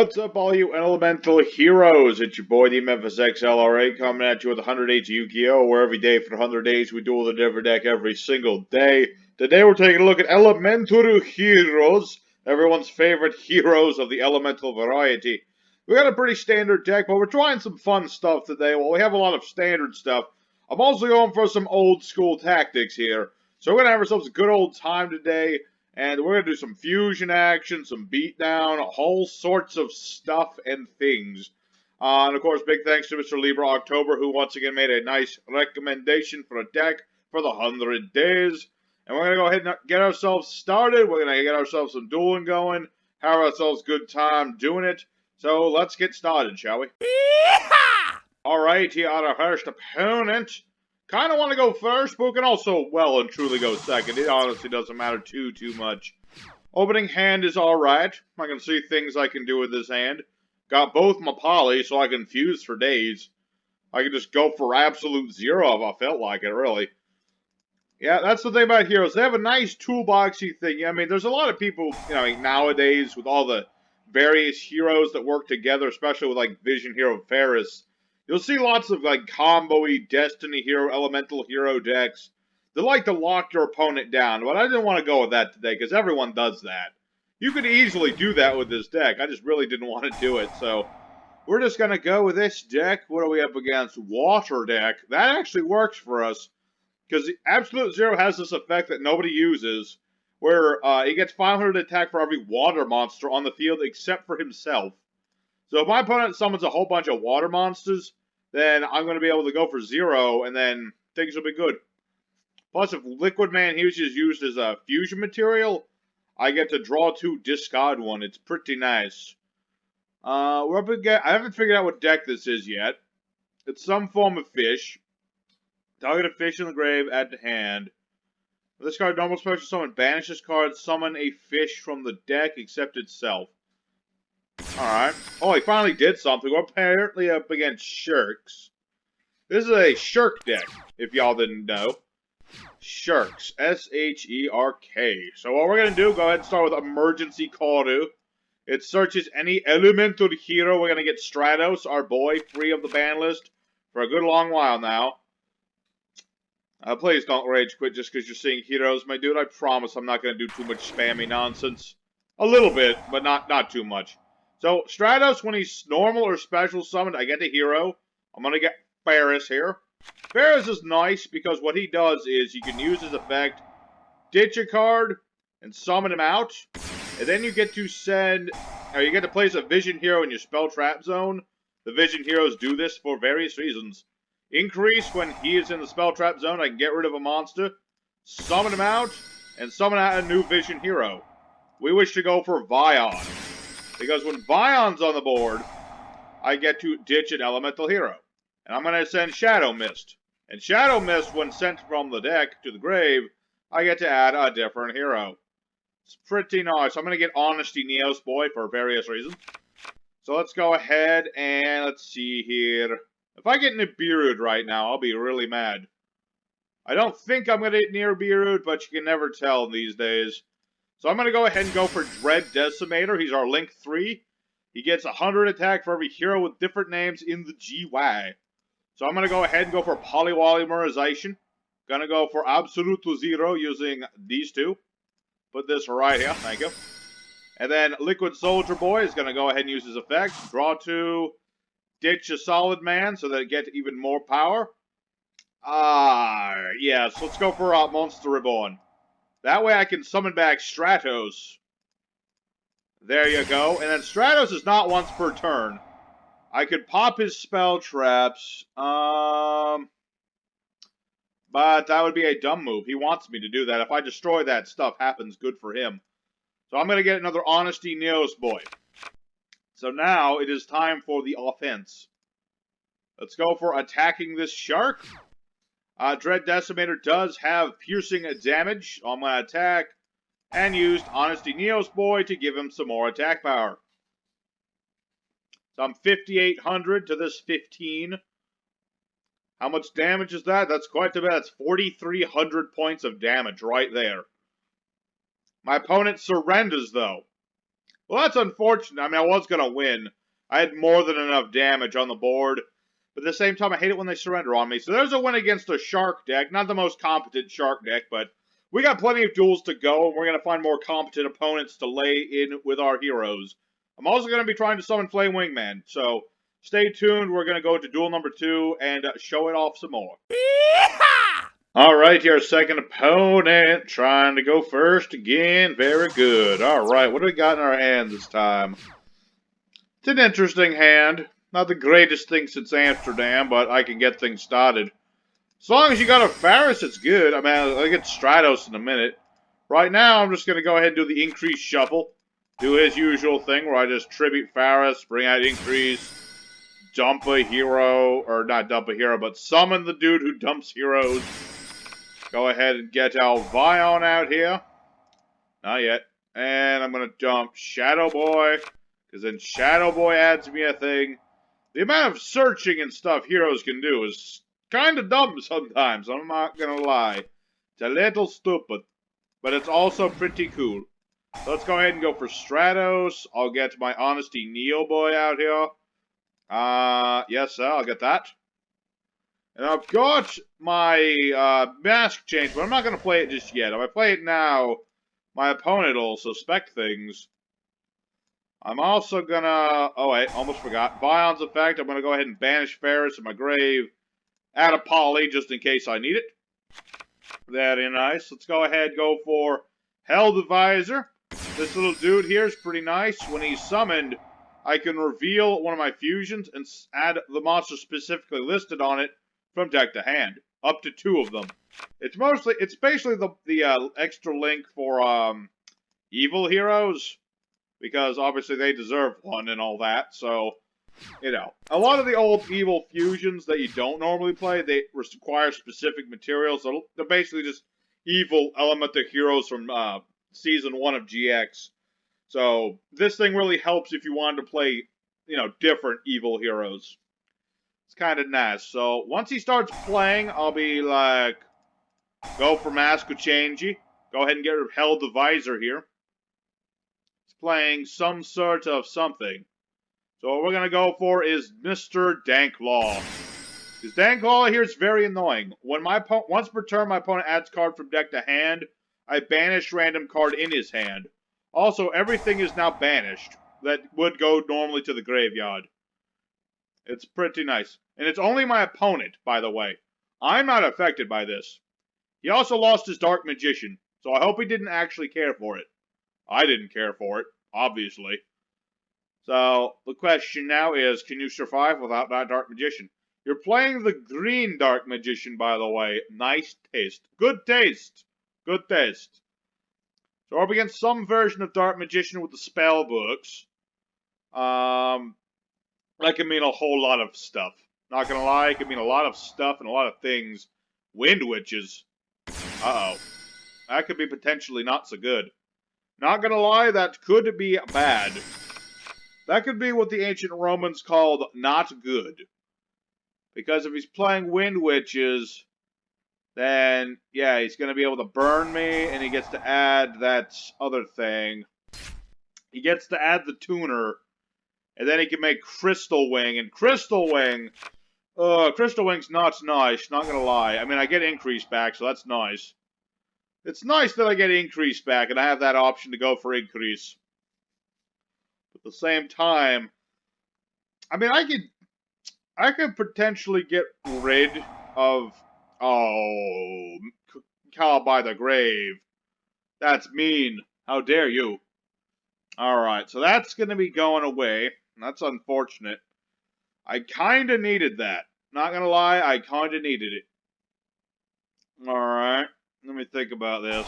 What's up, all you elemental heroes? It's your boy, the Memphis XLRA, coming at you with 100 days of Yu-Gi-Oh! Where every day for 100 days we duel the different deck every single day. Today we're taking a look at elemental heroes, everyone's favorite heroes of the elemental variety. We got a pretty standard deck, but we're trying some fun stuff today. Well, we have a lot of standard stuff. I'm also going for some old school tactics here. So we're going to have ourselves a good old time today. And we're going to do some fusion action, some beatdown, all sorts of stuff and things. And of course, big thanks to Mr. Libra October, who once again made a nice recommendation for a deck for the 100 days. And we're going to go ahead and get ourselves started. We're going to get ourselves some dueling going, have ourselves a good time doing it. So let's get started, shall we? Alright, here are our first opponent. Kind of want to go first, but we can also well and truly go second. It honestly doesn't matter too much. Opening hand is alright. I can see things I can do with this hand. Got both my poly, so I can fuse for days. I can just go for absolute zero if I felt like it, really. Yeah, that's the thing about heroes. They have a nice toolboxy thing. I mean, there's a lot of people, nowadays with all the various heroes that work together, especially with, like, Vision Hero Ferris. You'll see lots of, like, combo-y Destiny Hero, Elemental Hero decks. They like to lock your opponent down, but I didn't want to go with that today, because everyone does that. You could easily do that with this deck. I just really didn't want to do it, so we're just going to go with this deck. What are we up against? Water deck. That actually works for us, because Absolute Zero has this effect that nobody uses, where he gets 500 attack for every water monster on the field except for himself. So if my opponent summons a whole bunch of water monsters, then I'm going to be able to go for zero, and then things will be good. Plus, if Liquid Man is used as a fusion material, I get to draw 2, discard 1. It's pretty nice. We're up again. I haven't figured out what deck this is yet. It's some form of fish. Target a fish in the grave, add to hand. This card, normal special summon, banish this card, summon a fish from the deck, except itself. Alright. Oh, he finally did something. We're apparently up against Shirks. This is a Shirk deck, if y'all didn't know. Shirks. S-H-E-R-K. So what we're going to do, go ahead and start with Emergency Koru. It searches any elemental hero. We're going to get Stratos, our boy, free of the ban list for a good long while now. Please don't rage quit just because you're seeing heroes, my dude. I promise I'm not going to do too much spammy nonsense. A little bit, but not too much. So, Stratos, when he's normal or special summoned, I get the hero. I'm going to get Ferris here. Ferris is nice because what he does is you can use his effect, ditch a card, and summon him out. And then you get to you get to place a Vision Hero in your spell trap zone. The Vision Heroes do this for various reasons. Increase when he is in the spell trap zone. I can get rid of a monster, summon him out, and summon out a new Vision Hero. We wish to go for Vion. Because when Vion's on the board, I get to ditch an elemental hero. And I'm going to send Shadow Mist. And Shadow Mist, when sent from the deck to the grave, I get to add a different hero. It's pretty nice. I'm going to get Honesty Neos Boy for various reasons. So let's go ahead and let's see here. If I get Nibiru'd right now, I'll be really mad. I don't think I'm going to get near Nibiru'd, but you can never tell these days. So I'm going to go ahead and go for Dread Decimator. He's our Link 3. He gets 100 attack for every hero with different names in the GY. So I'm going to go ahead and go for Polypolymerization. Going to go for Absolute Zero using these two. Put this right here. Thank you. And then Liquid Soldier Boy is going to go ahead and use his effect. Draw 2. Ditch a Solid Man so that it gets even more power. Yes. Let's go for Monster Reborn. That way I can summon back Stratos. There you go. And then Stratos is not once per turn. I could pop his spell traps. But that would be a dumb move. He wants me to do that. If I destroy that, stuff happens good for him. So I'm going to get another Honesty Neos Boy. So now it is time for the offense. Let's go for attacking this shark. Dread Decimator does have piercing damage. So I'm going to attack and used Honesty Neos Boy to give him some more attack power. So I'm 5,800 to this 15. How much damage is that? That's quite a bit. That's 4,300 points of damage right there. My opponent surrenders, though. Well, that's unfortunate. I mean, I was going to win. I had more than enough damage on the board. But at the same time, I hate it when they surrender on me. So there's a win against a Shark deck. Not the most competent Shark deck, but we got plenty of duels to go. And we're going to find more competent opponents to lay in with our heroes. I'm also going to be trying to summon Flame Wingman. So stay tuned. We're going to go to duel number 2 and show it off some more. Alright, your second opponent trying to go first again. Very good. Alright, what do we got in our hand this time? It's an interesting hand. Not the greatest thing since Amsterdam, but I can get things started. As long as you got a Faris, it's good. I mean, I'll get Stratos in a minute. Right now, I'm just going to go ahead and do the increase shuffle. Do his usual thing where I just tribute Faris, bring out increase, dump a hero, or not dump a hero, but summon the dude who dumps heroes. Go ahead and get Alvion out here. Not yet. And I'm going to dump Shadow Boy, because then Shadow Boy adds me a thing. The amount of searching and stuff heroes can do is kind of dumb sometimes, I'm not going to lie. It's a little stupid, but it's also pretty cool. So let's go ahead and go for Stratos. I'll get my Honesty Neo Boy out here. Yes, sir, I'll get that. And I've got my mask change, but I'm not going to play it just yet. If I play it now, my opponent will suspect things. I'm also going to... Oh, wait, almost forgot. Vion's effect, I'm going to go ahead and banish Ferris in my grave. Add a Poly, just in case I need it. Very nice. Let's go ahead and go for Hell Divisor. This little dude here is pretty nice. When he's summoned, I can reveal one of my fusions and add the monster specifically listed on it from deck to hand, up to 2 of them. It's basically the extra link for evil heroes, because obviously they deserve one and all that. So, you know, a lot of the old evil fusions that you don't normally play, they require specific materials. So they're basically just evil elemental heroes from season 1 of GX. So this thing really helps if you wanted to play, you know, different evil heroes. It's kind of nice. So once he starts playing, I'll be like, go for Mask of Changey. Go ahead and get rid of Hell Divisor here. He's playing some sort of something. So what we're going to go for is Mr. Danklaw. Because Danklaw here is very annoying. When once per turn my opponent adds card from deck to hand, I banish random card in his hand. Also, everything is now banished that would go normally to the graveyard. It's pretty nice. And it's only my opponent, by the way. I'm not affected by this. He also lost his Dark Magician, so I hope he didn't actually care for it. I didn't care for it, obviously. So, the question now is, can you survive without that Dark Magician? You're playing the green Dark Magician, by the way. Nice taste. Good taste. Good taste. So, we're up against some version of Dark Magician with the spell books. That can mean a whole lot of stuff. Not gonna lie, it can mean a lot of stuff and a lot of things. Wind Witches. Uh-oh. That could be potentially not so good. Not gonna lie, that could be bad. That could be what the ancient Romans called not good. Because if he's playing Wind Witches, then, yeah, he's going to be able to burn me, and he gets to add that other thing. He gets to add the tuner, and then he can make Crystal Wing. And Crystal Wing's not nice, not going to lie. I mean, I get increase back, so that's nice. It's nice that I get increase back, and I have that option to go for increase. At the same time, I mean, I could potentially get rid of, Call by the Grave. That's mean. How dare you? Alright, so that's going to be going away. That's unfortunate. I kind of needed that. Not going to lie, I kind of needed it. Alright, let me think about this.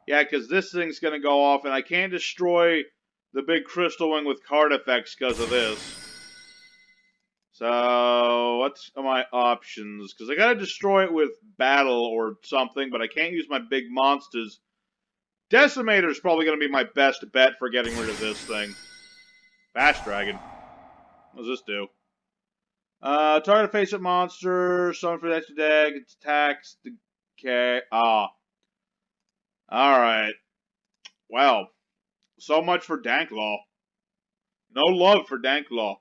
Yeah, because this thing's going to go off, and I can't destroy the big Crystal Wing with card effects because of this. So, what's my options? Because I gotta destroy it with battle or something, but I can't use my big monsters. Decimator's probably gonna be my best bet for getting rid of this thing. Bash Dragon. What does this do? Target face-up monster, summon for the extra deck, its attacks, decay. Alright. Well. So much for Danklaw. No love for Danklaw.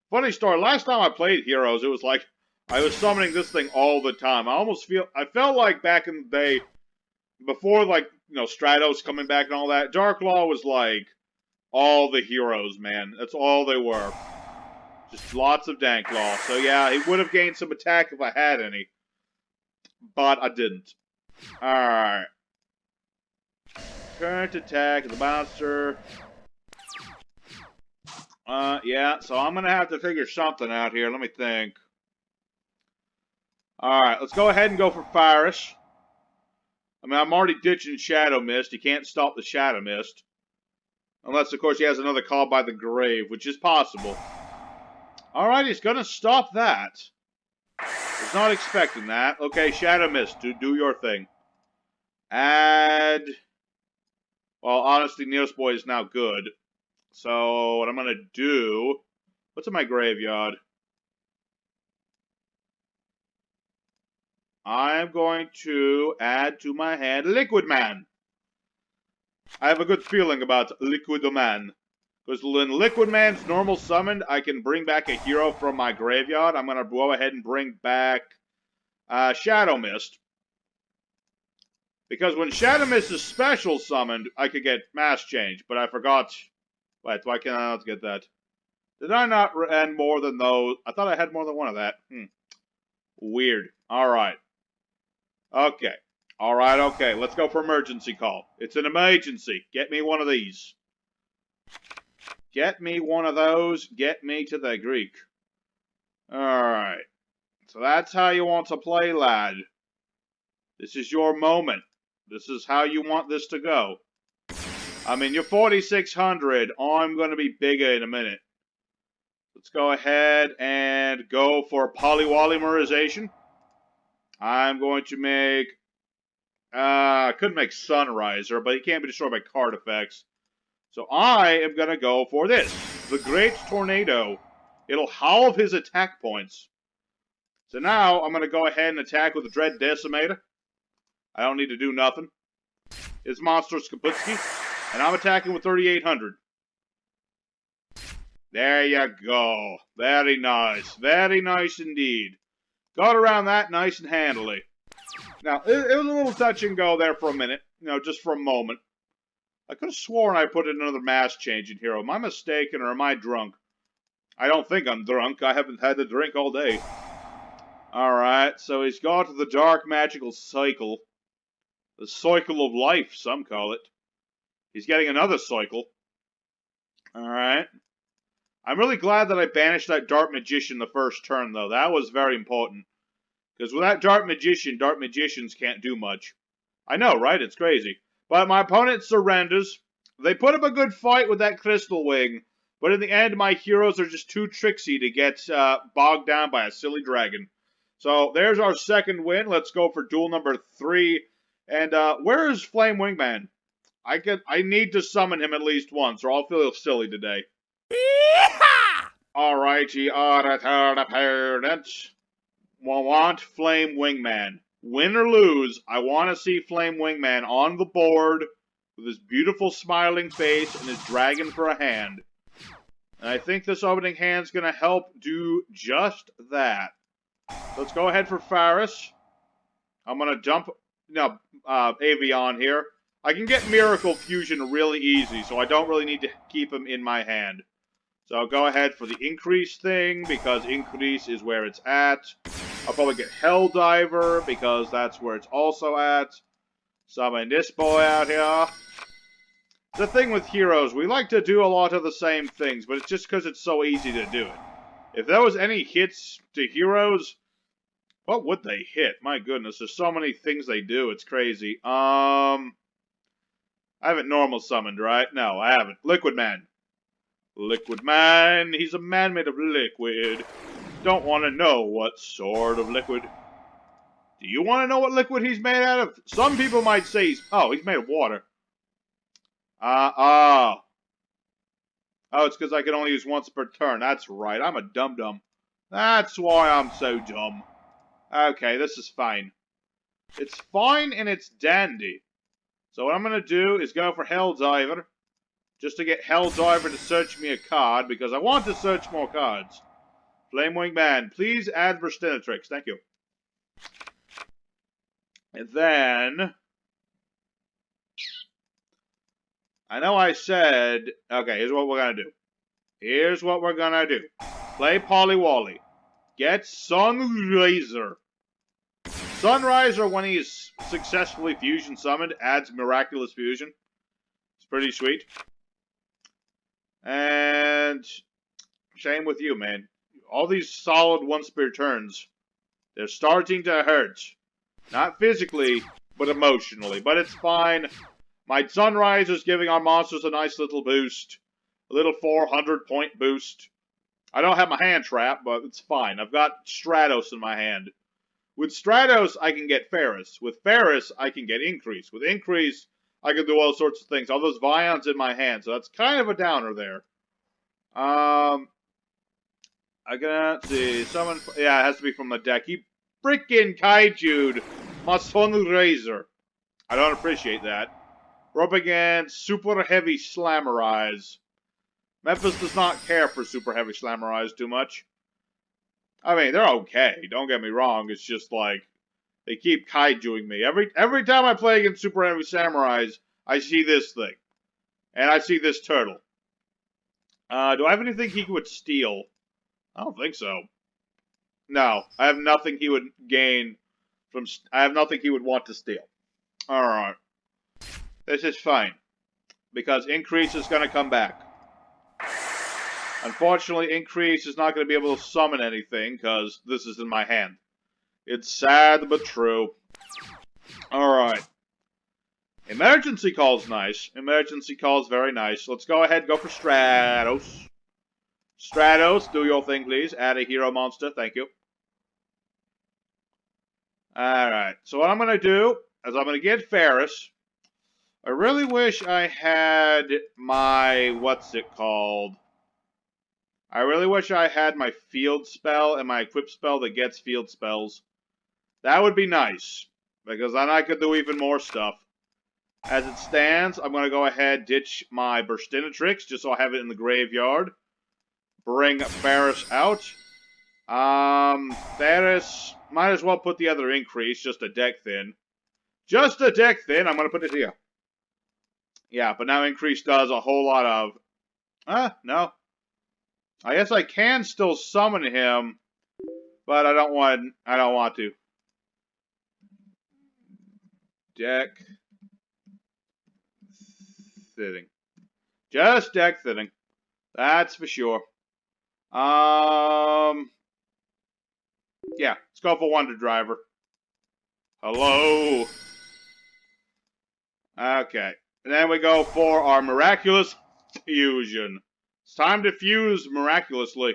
Funny story, last time I played Heroes, it was like, I was summoning this thing all the time. I felt like back in the day, before like, Stratos coming back and all that, Darklaw was like, all the heroes, man. That's all they were. Just lots of Danklaw. So yeah, he would have gained some attack if I had any. But I didn't. Alright. Current attack of the monster. Yeah, so I'm gonna have to figure something out here. Let me think. Alright, let's go ahead and go for Firish. I mean, I'm already ditching Shadow Mist. He can't stop the Shadow Mist. Unless, of course, he has another Call by the Grave, which is possible. Alright, he's gonna stop that. Was not expecting that. Okay, Shadow Mist, do your thing. Add... Well, honestly, Neos Boy is now good. So, what I'm gonna do... What's in my graveyard? I'm going to add to my hand Liquid Man. I have a good feeling about Liquid Man. Because when Liquid Man's normal summoned, I can bring back a hero from my graveyard. I'm going to go ahead and bring back Shadow Mist. Because when Shadow Mist is special summoned, I could get Mass Change. But I forgot. Wait, why can't I not get that? Did I not end more than those? I thought I had more than one of that. Weird. Alright. Okay. Alright, okay. Let's go for Emergency Call. It's an emergency. Get me one of these. Get me one of those. Get me to the Greek. Alright. So that's how you want to play, lad. This is your moment. This is how you want this to go. I mean, you're 4,600. I'm going to be bigger in a minute. Let's go ahead and go for polywolymerization. I'm going to make... I could make Sunriser, but he can't be destroyed by card effects. So I am going to go for this. The Great Tornado. It'll halve his attack points. So now I'm going to go ahead and attack with the Dread Decimator. I don't need to do nothing. His monster's Kaputski. And I'm attacking with 3,800. There you go. Very nice. Very nice indeed. Got around that nice and handily. Now, it was a little touch and go there for a minute. Just for a moment. I could have sworn I put in another mass change in hero. Am I mistaken or am I drunk? I don't think I'm drunk. I haven't had the drink all day. Alright, so he's gone to the Dark Magical Cycle. The Cycle of Life, some call it. He's getting another cycle. Alright. I'm really glad that I banished that Dark Magician the first turn, though. That was very important. Because without Dark Magicians can't do much. I know, right? It's crazy. But my opponent surrenders. They put up a good fight with that Crystal Wing. But in the end, my heroes are just too tricksy to get bogged down by a silly dragon. So there's our second win. Let's go for duel number 3. And where is Flame Wingman? I need to summon him at least once, or I'll feel silly today. Alrighty, return opponent. Want Flame Wingman. Win or lose, I want to see Flame Wingman on the board with his beautiful smiling face and his dragon for a hand. And I think this opening hand's going to help do just that. Let's go ahead for Faris. I'm going to dump Avion here. I can get Miracle Fusion really easy, so I don't really need to keep him in my hand. So I'll go ahead for the Increase thing, because Increase is where it's at. I'll probably get Helldiver, because that's where it's also at. Summon this boy out here. The thing with heroes, we like to do a lot of the same things, but it's just because it's so easy to do it. If there was any hits to heroes, what would they hit? My goodness, there's so many things they do, it's crazy. I haven't normal summoned, right? No, I haven't. Liquid Man. Liquid Man, he's a man made of liquid. Don't want to know what sort of liquid. Do you want to know what liquid he's made out of? Some people might say he's made of water. Oh, it's because I can only use once per turn. That's right, I'm a dum-dum. That's why I'm so dumb. Okay, this is fine. It's fine and it's dandy. So what I'm going to do is go for Helldiver. Just to get Helldiver to search me a card, because I want to search more cards. Flamewing Man, please add Burstinatrix. Thank you. And then... I know I said... Okay, here's what we're gonna do. Here's what we're gonna do. Play Polywally. Get Sunraiser. Sunriser, when he's successfully fusion summoned, adds Miraculous Fusion. It's pretty sweet. And same with you, man. All these solid one-spear turns, they're starting to hurt. Not physically, but emotionally. But it's fine. My Sunriser's giving our monsters a nice little boost. A little 400-point boost. I don't have my hand trap, but it's fine. I've got Stratos in my hand. With Stratos, I can get Ferris. With Ferris, I can get Increase. With Increase, I can do all sorts of things. All those Vions in my hand, so that's kind of a downer there. I gotta see. Someone, yeah, it has to be from the deck. He freaking Kaiju'd my Sunraiser. I don't appreciate that. We're up against Superheavy Slammerize. Memphis does not care for Superheavy Slammerize too much. I mean, they're okay. Don't get me wrong. It's just like they keep kaijuing me. Every time I play against Superheavy Samurais, I see this thing, and I see this turtle. Do I have anything he would steal? I don't think so. No, I have nothing he would gain from. I have nothing he would want to steal. All right, this is fine because Increase is going to come back. Unfortunately, Increase is not going to be able to summon anything, because this is in my hand. It's sad, but true. Alright. Emergency Call's nice. Emergency Call's very nice. Let's go ahead and go for Stratos. Stratos, do your thing, please. Add a hero monster. Thank you. Alright. So what I'm going to do is I'm going to get Ferris. I really wish I had my... What's it called? I really wish I had my field spell and my equip spell that gets field spells. That would be nice, because then I could do even more stuff. As it stands, I'm going to go ahead ditch my Burstinatrix, just so I have it in the graveyard. Bring Ferris out. Ferris, might as well put the other Increase, just a deck thin. Just a deck thin, I'm going to put it here. Yeah, but now Increase does a whole lot of... no. I guess I can still summon him, but I don't want to. Deck thinning. Just deck thinning. That's for sure. Yeah, let's go for Wonder Driver. Hello. Okay. And then we go for our Miraculous Fusion. It's time to fuse miraculously.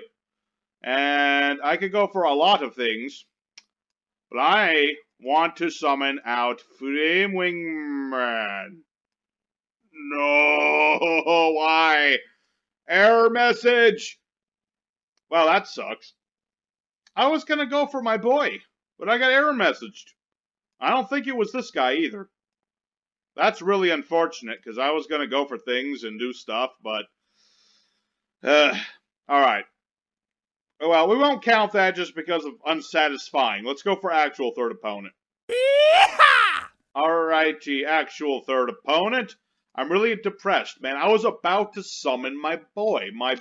And I could go for a lot of things. But I want to summon out Flamewing Man. No, why? Error message! Well, that sucks. I was gonna go for my boy, but I got error messaged. I don't think it was this guy either. That's really unfortunate, because I was gonna go for things and do stuff, but... Alright. Well, we won't count that just because of unsatisfying. Let's go for actual third opponent. Alrighty, actual third opponent. I'm really depressed, man. I was about to summon my boy. My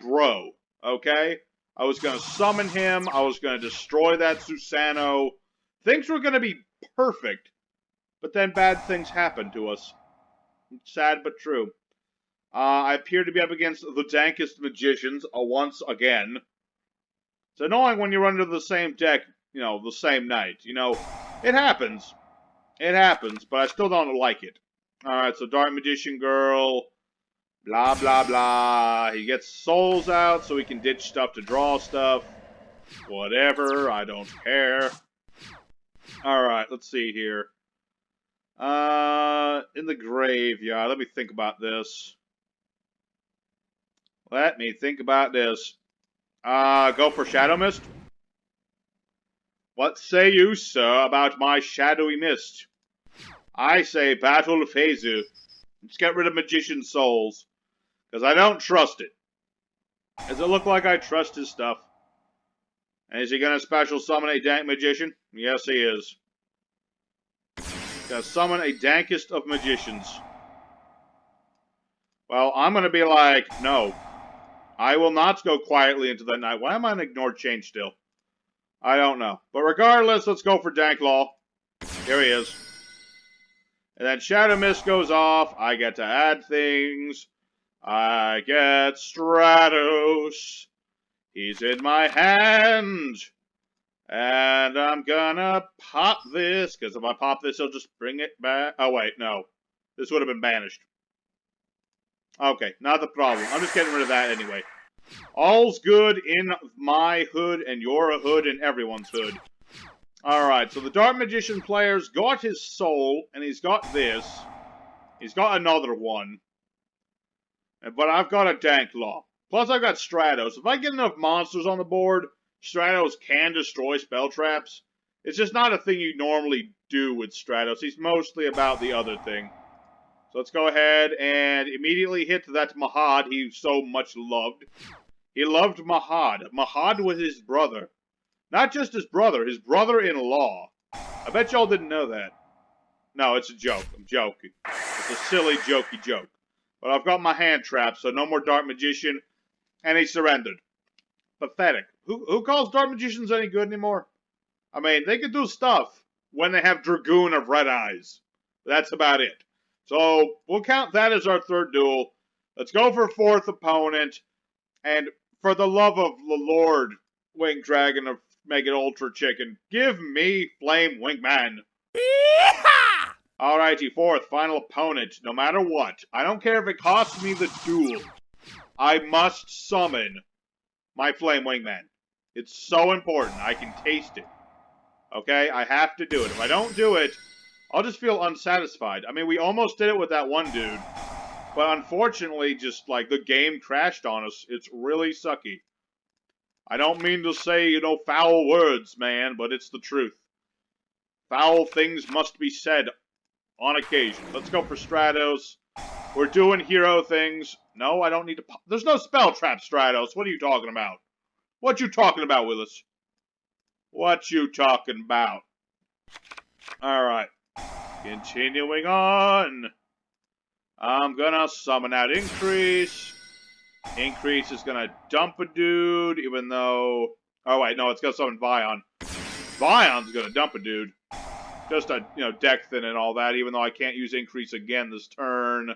bro. Okay? I was gonna summon him. I was gonna destroy that Susano. Things were gonna be perfect. But then bad things happened to us. Sad but true. I appear to be up against the dankest magicians once again. It's annoying when you run into the same deck, you know, the same night. You know, it happens. It happens, but I still don't like it. Alright, so Dark Magician Girl, blah, blah, blah. He gets souls out so he can ditch stuff to draw stuff. Whatever, I don't care. Alright, let's see here. In the graveyard, let me think about this. Let me think about this. Go for Shadow Mist. What say you, sir, about my Shadowy Mist? I say Battle Phasu. Let's get rid of Magician Souls. Because I don't trust it. Does it look like I trust his stuff? And is he going to special summon a dank magician? Yes, he is. He's going to summon a dankest of magicians. Well, I'm going to be like, no. I will not go quietly into the night. Why am I on ignored change still? I don't know. But regardless, let's go for Dank Law. Here he is. And then Shadow Mist goes off. I get to add things. I get Stratos. He's in my hand. And I'm gonna pop this, because if I pop this, he'll just bring it back. Oh, wait, no. This would have been banished. Okay, not the problem. I'm just getting rid of that anyway. All's good in my hood, and your hood, and everyone's hood. Alright, so the Dark Magician player's got his soul, and he's got this. He's got another one. But I've got a Dank Law. Plus I've got Stratos. If I get enough monsters on the board, Stratos can destroy spell traps. It's just not a thing you normally do with Stratos. He's mostly about the other thing. So let's go ahead and immediately hit that Mahad he so much loved. He loved Mahad. Mahad was his brother. Not just his brother-in-law. I bet y'all didn't know that. No, it's a joke. I'm joking. It's a silly, jokey joke. But I've got my hand trapped, so no more Dark Magician. And he surrendered. Pathetic. Who calls Dark Magicians any good anymore? I mean, they can do stuff when they have Dragoon of Red Eyes. That's about it. So, we'll count that as our third duel. Let's go for fourth opponent. And for the love of the Lord, Winged Dragon of Mega Ultra Chicken, give me Flame Wingman. Alrighty, fourth, final opponent. No matter what, I don't care if it costs me the duel. I must summon my Flame Wingman. It's so important. I can taste it. Okay? I have to do it. If I don't do it, I'll just feel unsatisfied. I mean, we almost did it with that one dude. But unfortunately, just, like, the game crashed on us. It's really sucky. I don't mean to say, you know, foul words, man, but it's the truth. Foul things must be said on occasion. Let's go for Stratos. We're doing hero things. No, I don't need to... There's no spell trap, Stratos. What are you talking about? What you talking about, Willis? What you talking about? Alright. Continuing on. I'm gonna summon out Increase. Increase is gonna dump a dude, even though... Oh, wait, no, it's gonna summon Vion. Vion's gonna dump a dude. Just a, you know, deck thin and all that, even though I can't use Increase again this turn.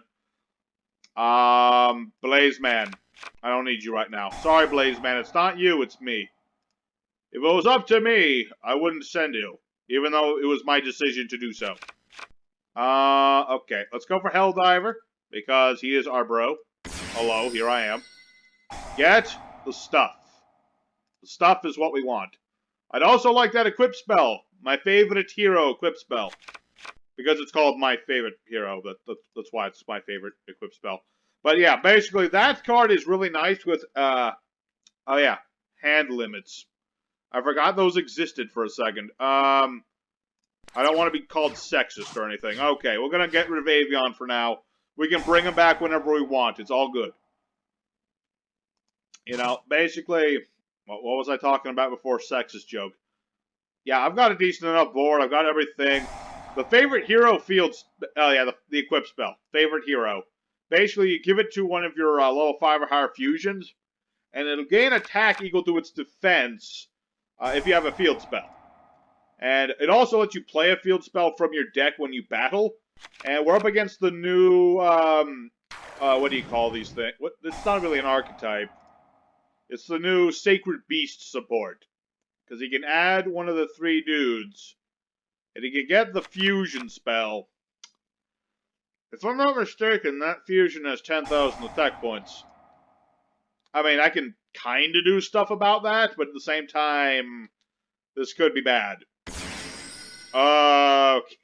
Blazeman. I don't need you right now. Sorry, Blazeman, it's not you, it's me. If it was up to me, I wouldn't send you, even though it was my decision to do so. Okay, let's go for Helldiver, because he is our bro. Hello, here I am. Get the stuff. The stuff is what we want. I'd also like that equip spell. My favorite hero equip spell. Because it's called my favorite hero. That's why it's my favorite equip spell. But yeah, basically that card is really nice with, oh yeah, hand limits. I forgot those existed for a second. I don't want to be called sexist or anything. Okay, we're going to get rid of Avion for now. We can bring him back whenever we want. It's all good. You know, basically, what was I talking about before sexist joke? Yeah, I've got a decent enough board. I've got everything. The favorite hero fields... Oh, yeah, the equip spell. Favorite hero. Basically, you give it to one of your level 5 or higher fusions, and it'll gain attack equal to its defense if you have a field spell. And it also lets you play a field spell from your deck when you battle. And we're up against the new, what do you call these things? It's not really an archetype. It's the new Sacred Beast support. Because he can add one of the 3 dudes. And he can get the fusion spell. If I'm not mistaken, that fusion has 10,000 attack points. I mean, I can kind of do stuff about that, but at the same time, this could be bad. Okay.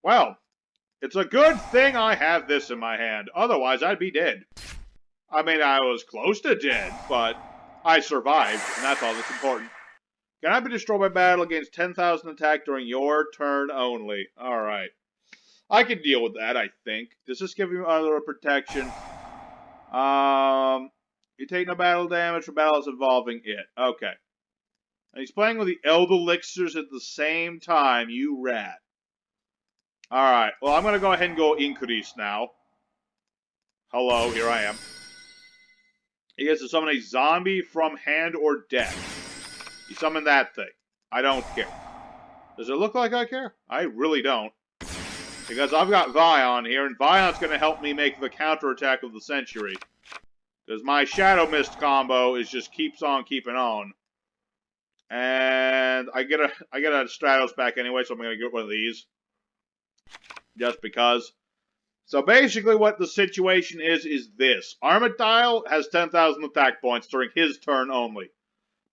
Well, it's a good thing I have this in my hand. Otherwise, I'd be dead. I mean, I was close to dead, but I survived, and that's all that's important. Can I be destroyed by battle against 10,000 attack during your turn only? Alright. I can deal with that, I think. Does this give you other protection? You take no battle damage for battles involving it. Okay. And he's playing with the Elder Elixirs at the same time, you rat. Alright, well, I'm going to go ahead and go increase now. Hello, here I am. He gets to summon a zombie from hand or deck. You summon that thing. I don't care. Does it look like I care? I really don't. Because I've got Vion here, and Vion's going to help me make the counterattack of the century. Because my Shadow Mist combo is just keeps on keeping on. And I get a Stratos back anyway, so I'm going to get one of these. Just because. So basically what the situation is this. Armytile has 10,000 attack points during his turn only.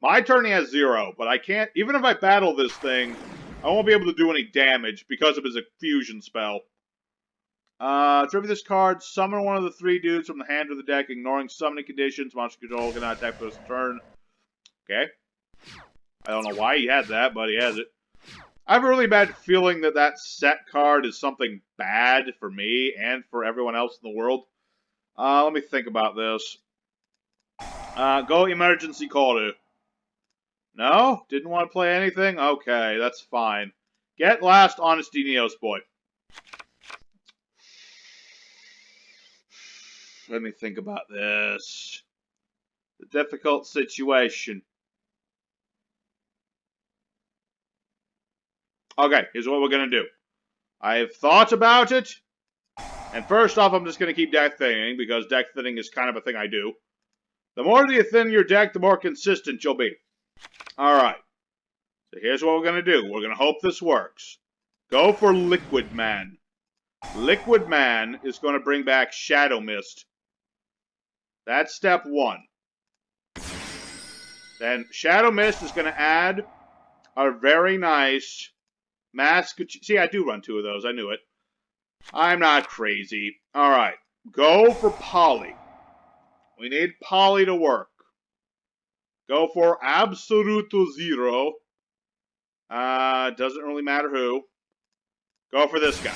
My turn he has 0, but I can't, even if I battle this thing, I won't be able to do any damage because of his fusion spell. Tribute this card, summon one of the 3 dudes from the hand or the deck, ignoring summoning conditions. Monster control cannot attack for this turn. Okay. I don't know why he had that, but he has it. I have a really bad feeling that that set card is something bad for me and for everyone else in the world. Let me think about this. Go emergency caller. No? Didn't want to play anything? Okay, that's fine. Get last Honesty Neos boy. Let me think about this. The difficult situation. Okay, here's what we're going to do. I have thought about it. And first off, I'm just going to keep deck thinning, because deck thinning is kind of a thing I do. The more you thin your deck, the more consistent you'll be. Alright. So here's what we're going to do. We're going to hope this works. Go for Liquid Man. Liquid Man is going to bring back Shadow Mist. That's step 1. Then Shadow Mist is going to add a very nice Mask. See, I do run 2 of those. I knew it. I'm not crazy. Alright. Go for Poly. We need Poly to work. Go for Absolute Zero. Doesn't really matter who. Go for this guy.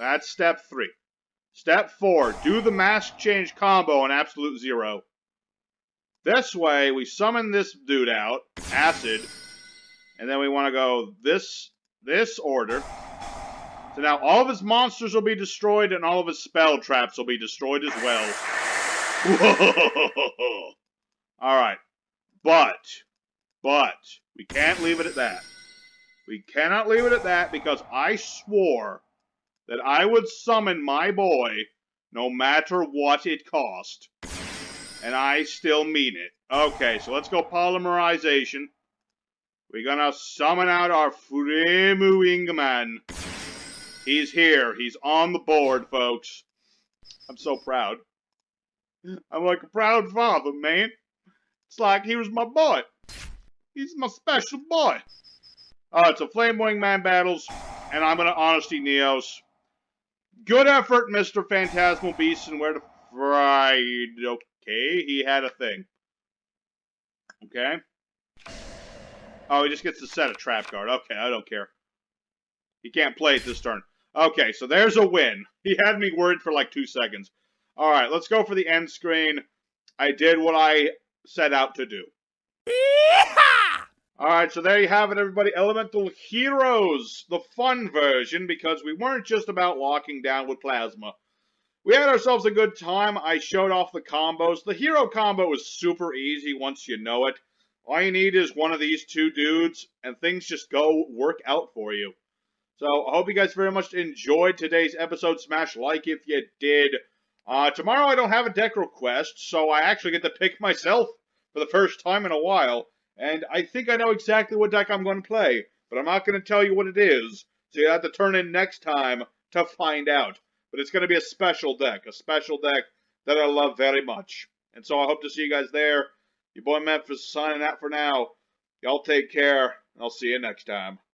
That's step 3. Step 4. Do the Mask Change combo on Absolute Zero. This way, we summon this dude out. Acid. And then we want to go this order. So now all of his monsters will be destroyed and all of his spell traps will be destroyed as well. Alright. But, we can't leave it at that. We cannot leave it at that because I swore that I would summon my boy no matter what it cost. And I still mean it. Okay, so let's go polymerization. We're gonna summon out our Fremu Man. He's here. He's on the board, folks. I'm so proud. I'm like a proud father, man. It's like he was my boy. He's my special boy. Alright, so Flame Wing Man battles, and I'm gonna Honesty Neos. Good effort, Mr. Phantasmal Beast, and where to fried. Okay, he had a thing. Okay. Oh, he just gets to set a trap card. Okay, I don't care. He can't play it this turn. Okay, so there's a win. He had me worried for like 2 seconds. Alright, let's go for the end screen. I did what I set out to do. Alright, so there you have it, everybody. Elemental Heroes, the fun version, because we weren't just about locking down with Plasma. We had ourselves a good time. I showed off the combos. The hero combo is super easy once you know it. All you need is one of these 2 dudes, and things just work out for you. So, I hope you guys very much enjoyed today's episode. Smash like if you did. Tomorrow I don't have a deck request, so I actually get to pick myself for the first time in a while. And I think I know exactly what deck I'm going to play, but I'm not going to tell you what it is. So you have to turn in next time to find out. But it's going to be a special deck that I love very much. And so I hope to see you guys there. Your boy Memphis signing out for now. Y'all take care, and I'll see you next time.